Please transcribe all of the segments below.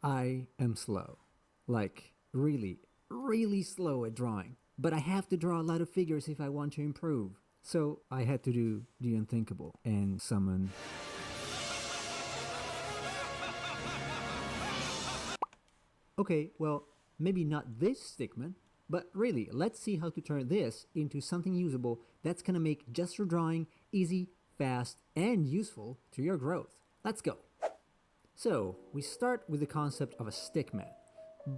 I am slow. Like, really, really slow at drawing. But I have to draw a lot of figures if I want to improve. So I had to do the unthinkable and summon. Okay, well, maybe not this stickman, but really, let's see how to turn this into something usable that's gonna make gesture drawing easy, fast, and useful to your growth. Let's go. So, we start with the concept of a stickman,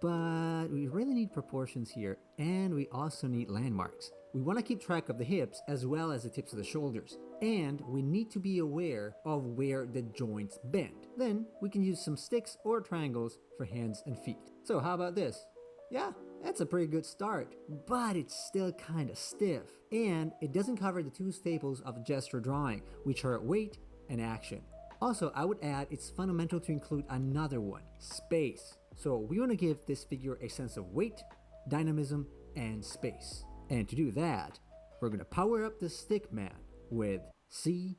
but we really need proportions here, and we also need landmarks. We want to keep track of the hips as well as the tips of the shoulders, and we need to be aware of where the joints bend. Then we can use some sticks or triangles for hands and feet. So how about this? Yeah, that's a pretty good start, but it's still kinda stiff, and it doesn't cover the two staples of gesture drawing, which are weight and action. Also, I would add it's fundamental to include another one, space. So we want to give this figure a sense of weight, dynamism, and space. And to do that, we're going to power up the stickman with CSI.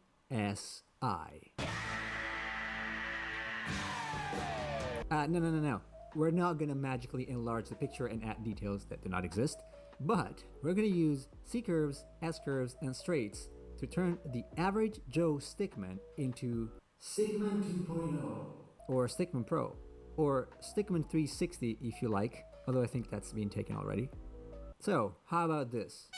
No. We're not going to magically enlarge the picture and add details that do not exist, but we're going to use C-curves, S-curves, and straights to turn the average Joe stickman into Stickman 2.0 or Stickman Pro or Stickman 360 if you like, although I think that's been taken already. So, how about this?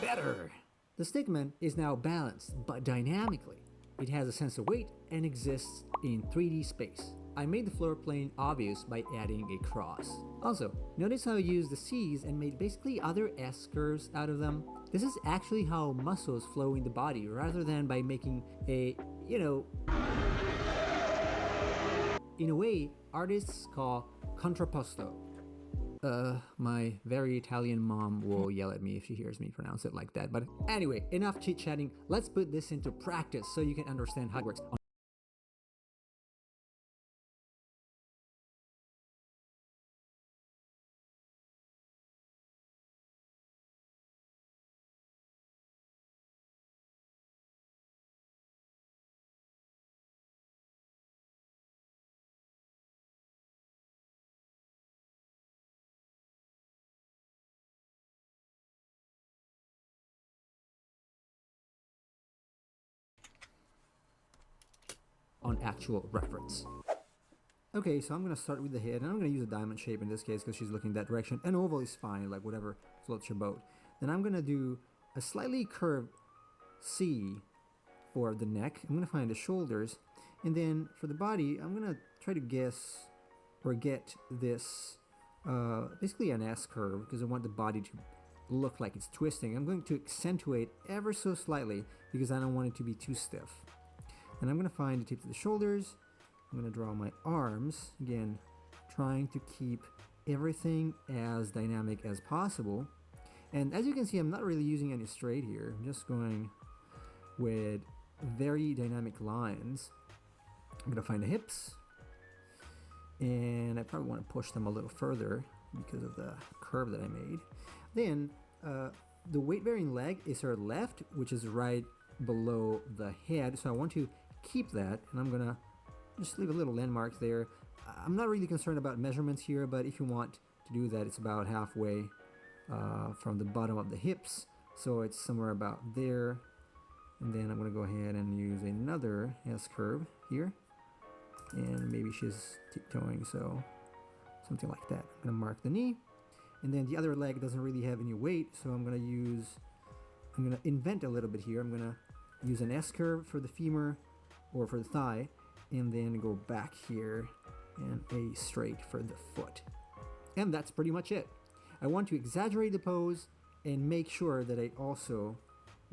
Better! The stickman is now balanced, but dynamically. It has a sense of weight and exists in 3D space. I made the floor plane obvious by adding a cross. Also, notice how I used the C's and made basically other S curves out of them? This is actually how muscles flow in the body rather than by making a, in a way, artists call contrapposto. My very Italian mom will yell at me if she hears me pronounce it like that. But anyway, enough chit-chatting. Let's put this into practice so you can understand how it works. On actual reference. Okay, so I'm gonna start with the head, and I'm gonna use a diamond shape in this case because she's looking that direction. An oval is fine, like whatever floats your boat. Then I'm gonna do a slightly curved C for the neck. I'm gonna find the shoulders, and then for the body, I'm gonna try to guess or get this basically an S curve because I want the body to look like it's twisting. I'm going to accentuate ever so slightly because I don't want it to be too stiff. And I'm going to find the tips of the shoulders. I'm going to draw my arms, again, trying to keep everything as dynamic as possible. And as you can see, I'm not really using any straight here. I'm just going with very dynamic lines. I'm going to find the hips. And I probably want to push them a little further because of the curve that I made. Then, the weight-bearing leg is her left, which is right below the head. So I want to keep that, and I'm gonna just leave a little landmark there. I'm not really concerned about measurements here, but if you want to do that, it's about halfway from the bottom of the hips, so it's somewhere about there. And then I'm gonna go ahead and use another S curve here, and maybe she's tiptoeing, so something like that. I'm gonna mark the knee, and then the other leg doesn't really have any weight, so I'm gonna invent a little bit here. I'm gonna use an S curve for the femur or for the thigh, and then go back here and a straight for the foot. And that's pretty much it. I want to exaggerate the pose and make sure that I also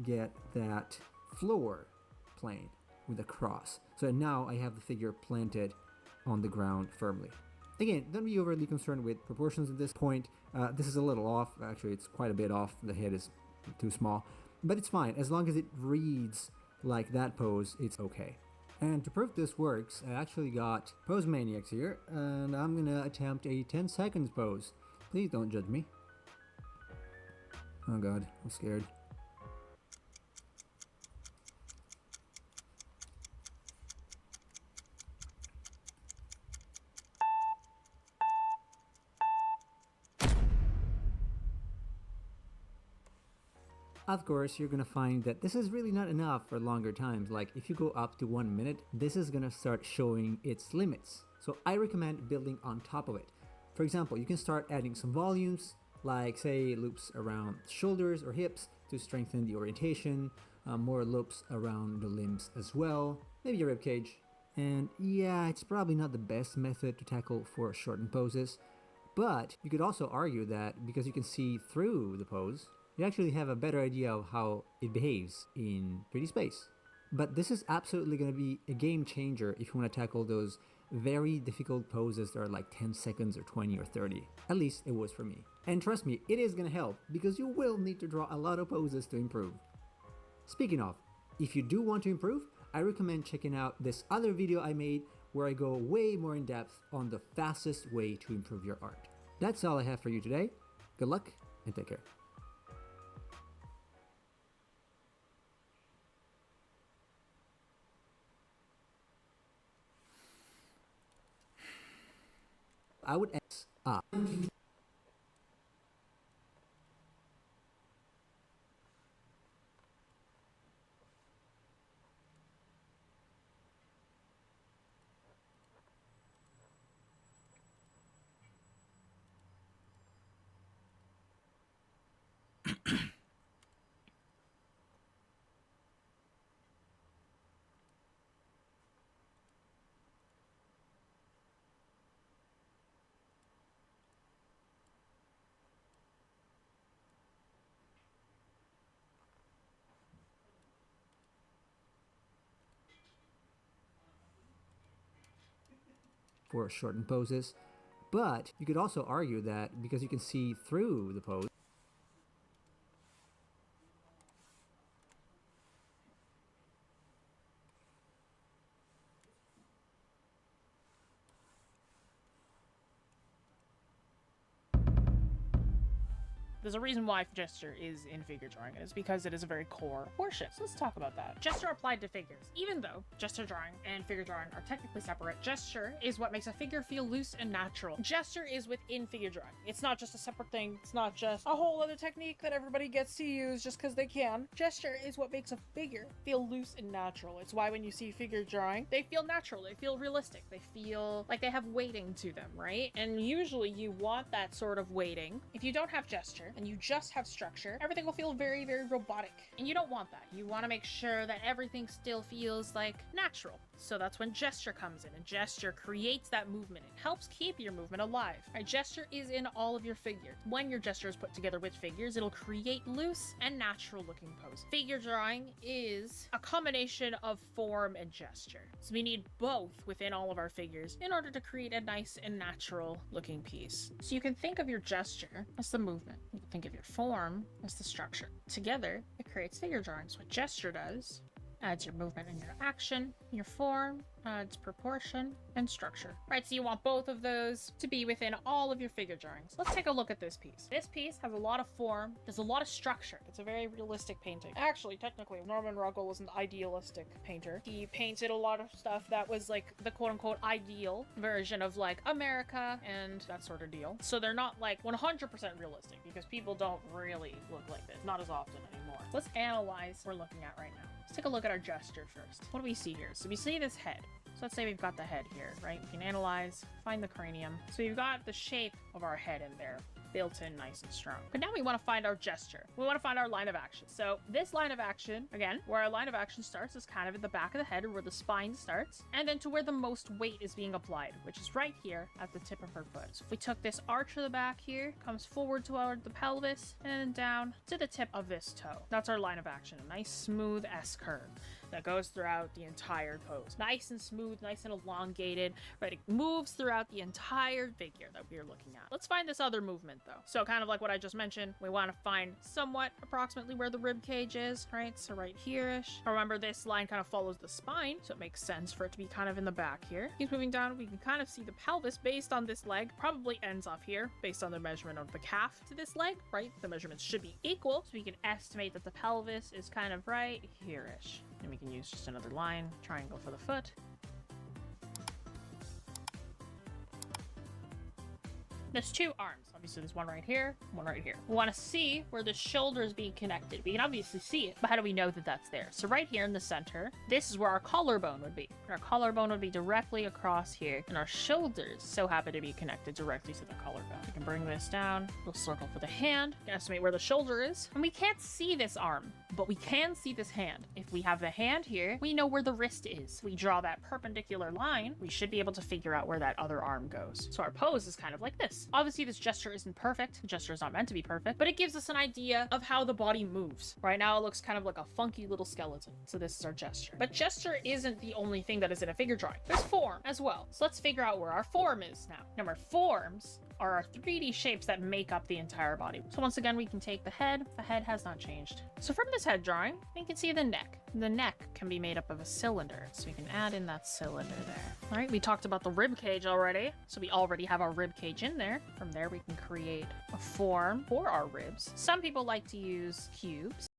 get that floor plane with a cross. So now I have the figure planted on the ground firmly. Again, don't be overly concerned with proportions at this point. This is a little off. Actually, it's quite a bit off. The head is too small. But it's fine. As long as it reads like that pose, it's okay. And to prove this works, I actually got Pose Maniacs here, and I'm gonna attempt a 10 seconds pose. Please don't judge me. Oh god, I'm scared. Of course, you're gonna find that this is really not enough for longer times. Like if you go up to 1 minute, this is gonna start showing its limits. So I recommend building on top of it. For example, you can start adding some volumes, like say loops around shoulders or hips to strengthen the orientation, more loops around the limbs as well, maybe your rib cage. And yeah, it's probably not the best method to tackle for shortened poses, but you could also argue that because you can see through the pose, you actually have a better idea of how it behaves in 3D space. But this is absolutely going to be a game changer if you want to tackle those very difficult poses that are like 10 seconds or 20 or 30. At least it was for me. And trust me, it is going to help because you will need to draw a lot of poses to improve. Speaking of, if you do want to improve, I recommend checking out this other video I made where I go way more in depth on the fastest way to improve your art. That's all I have for you today. Good luck and take care. I would X up. For shortened poses, but you could also argue that because you can see through the pose, There's a reason why gesture is in figure drawing, and it's because it is a very core portion. So let's talk about that. Gesture applied to figures. Even though gesture drawing and figure drawing are technically separate, gesture is what makes a figure feel loose and natural. Gesture is within figure drawing. It's not just a separate thing. It's not just a whole other technique that everybody gets to use just because they can. Gesture is what makes a figure feel loose and natural. It's why when you see figure drawing, they feel natural, they feel realistic, they feel like they have weighting to them, right? And usually you want that sort of weighting. If you don't have gesture, and you just have structure, everything will feel very, very robotic. And you don't want that. You want to make sure that everything still feels like natural. So that's when gesture comes in, and gesture creates that movement. It helps keep your movement alive. Right? Gesture is in all of your figures. When your gesture is put together with figures, it'll create loose and natural looking poses. Figure drawing is a combination of form and gesture. So we need both within all of our figures in order to create a nice and natural looking piece. So you can think of your gesture as the movement. You can think of your form as the structure. Together, it creates figure drawings. What gesture does adds your movement and your action. Your form adds proportion and structure. Right, so you want both of those to be within all of your figure drawings. Let's take a look at this piece. This piece has a lot of form. There's a lot of structure. It's a very realistic painting. Actually, technically, Norman Rockwell was an idealistic painter. He painted a lot of stuff that was like the quote-unquote ideal version of like America and that sort of deal. So they're not like 100% realistic because people don't really look like this. Not as often anymore. Let's analyze what we're looking at right now. Let's take a look at our gesture first. What do we see here? So we see this head. So let's say we've got the head here, right? We can analyze, find the cranium. So you've got the shape of our head in there, built in nice and strong. But now we want to find our gesture. We want to find our line of action. So this line of action, again, where our line of action starts is kind of at the back of the head or where the spine starts, and then to where the most weight is being applied, which is right here at the tip of her foot. So if we took this arch of the back here, comes forward toward the pelvis and down to the tip of this toe. That's our line of action, a nice smooth S curve that goes throughout the entire pose. Nice and smooth, nice and elongated, right? It moves throughout the entire figure that we're looking at. Let's find this other movement though. So kind of like what I just mentioned, we want to find somewhat approximately where the rib cage is, right? So right here-ish. Remember, this line kind of follows the spine, so it makes sense for it to be kind of in the back here. Keeps moving down, we can kind of see the pelvis based on this leg, probably ends off here based on the measurement of the calf to this leg, right? The measurements should be equal, so we can estimate that the pelvis is kind of right here-ish. And we can use just another line, triangle for the foot. There's two arms. Obviously, there's one right here, one right here. We want to see where the shoulder is being connected. We can obviously see it, but how do we know that that's there? So right here in the center, this is where our collarbone would be. And our collarbone would be directly across here, and our shoulders so happen to be connected directly to the collarbone. We can bring this down. We'll circle for the hand. We can estimate where the shoulder is. And we can't see this arm, but we can see this hand. If we have the hand here, we know where the wrist is. We draw that perpendicular line, we should be able to figure out where that other arm goes. So our pose is kind of like this. Obviously, this gesture isn't perfect. The gesture is not meant to be perfect, but it gives us an idea of how the body moves. Right now, it looks kind of like a funky little skeleton. So this is our gesture. But gesture isn't the only thing that is in a figure drawing. There's form as well. So let's figure out where our form is now. Now, our forms are our 3D shapes that make up the entire body. So once again, we can take the head. The head has not changed. So from this head drawing, we can see the neck. The neck can be made up of a cylinder, so we can add in that cylinder there. All right, we talked about the rib cage already, so we already have our rib cage in there. From there, we can create a form for our ribs. Some people like to use cubes.